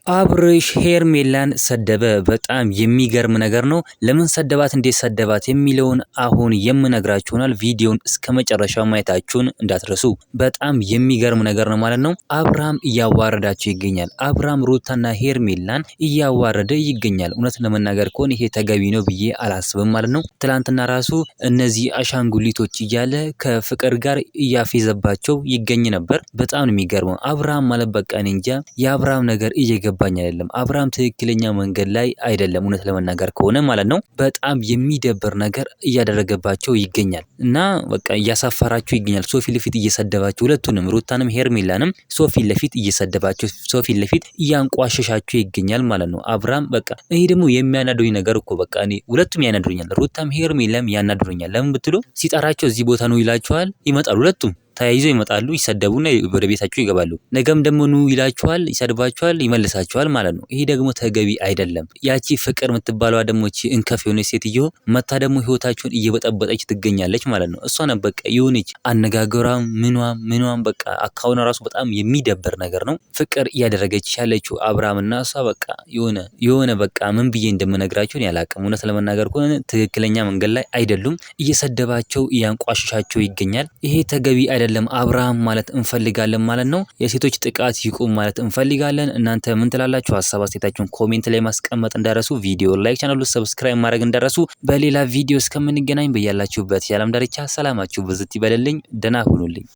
አብርሽ ሄርሜላን ሰደበ። በጣም የሚገርም ነገር ነው። ለምን ሰደባት፣ እንዴት ሰደባት የሚለውን አሁን የምነግራችሁ ይሆናል። ቪዲዮን እስከ መጨረሻው ማየታችሁን እንዳትረሱ። በጣም የሚገርም ነገር ነው ማለት ነው። አብርሃም እያዋረዳቸው ይገኛል። አብርሃም ሩታና ሄርሜላን እያዋረደ ይገኛል። እውነት ለመናገር ከሆነ ይሄ ተገቢ ነው ብዬ አላስብም ማለት ነው። ትላንትና ራሱ እነዚህ አሻንጉሊቶች እያለ ከፍቅር ጋር እያፌዘባቸው ይገኝ ነበር። በጣም ነው የሚገርመው። አብርሃም ማለት በቃ እኔ እንጃ የአብርሃም ነገር እየገባኝ አይደለም። አብርሃም ትክክለኛ መንገድ ላይ አይደለም፣ እውነት ለመናገር ከሆነ ማለት ነው። በጣም የሚደብር ነገር እያደረገባቸው ይገኛል እና በቃ እያሳፈራቸው ይገኛል። ሶፊ ለፊት እየሰደባቸው፣ ሁለቱንም ሩታንም ሄርሜላንም ሶፊ ለፊት እየሰደባቸው፣ ሶፊ ለፊት እያንቋሸሻቸው ይገኛል ማለት ነው። አብርሃም በቃ ይሄ ደግሞ የሚያናደኝ ነገር እኮ በቃ እኔ ሁለቱም ያናድሩኛል። ሩታም ሄርሜላም ያናድሩኛል። ለምን ብትሉ ሲጠራቸው እዚህ ቦታ ነው ይላቸዋል፣ ይመጣሉ። ሁለቱም ተያይዘው ይመጣሉ፣ ይሰደቡና ወደ ቤታቸው ይገባሉ። ነገም ደግሞ ኑ ይላቸዋል፣ ይሰድባቸዋል፣ ይመልሳቸዋል ማለት ነው። ይሄ ደግሞ ተገቢ አይደለም። ያቺ ፍቅር የምትባለዋ ደግሞ እቺ እንከፍ የሆነች ሴትዮ መታ ደግሞ ህይወታቸውን እየበጠበጠች ትገኛለች ማለት ነው። እሷ ነው በቃ የሆነች አነጋገሯም ምኗም በቃ አካውና ራሱ በጣም የሚደብር ነገር ነው። ፍቅር እያደረገች ያለችው አብርሃምና እሷ በቃ የሆነ በቃ ምን ብዬ እንደምነግራቸው ያላቅም። እውነት ለመናገር ከሆነ ትክክለኛ መንገድ ላይ አይደሉም። እየሰደባቸው እያንቋሽሻቸው ይገኛል። ይሄ ተገቢ አይደለም። አብርሃም ማለት እንፈልጋለን ማለት ነው። የሴቶች ጥቃት ይቁም ማለት እንፈልጋለን። እናንተ ምን ትላላችሁ? ሀሳብ አስተያየታችሁን ኮሜንት ላይ ማስቀመጥ እንዳረሱ፣ ቪዲዮ ላይክ፣ ቻናሉን ሰብስክራይብ ማድረግ እንዳረሱ። በሌላ ቪዲዮ እስከምንገናኝ በያላችሁበት የዓለም ዳርቻ ሰላማችሁ ብዝት ይበልልኝ። ደህና ሁኑልኝ።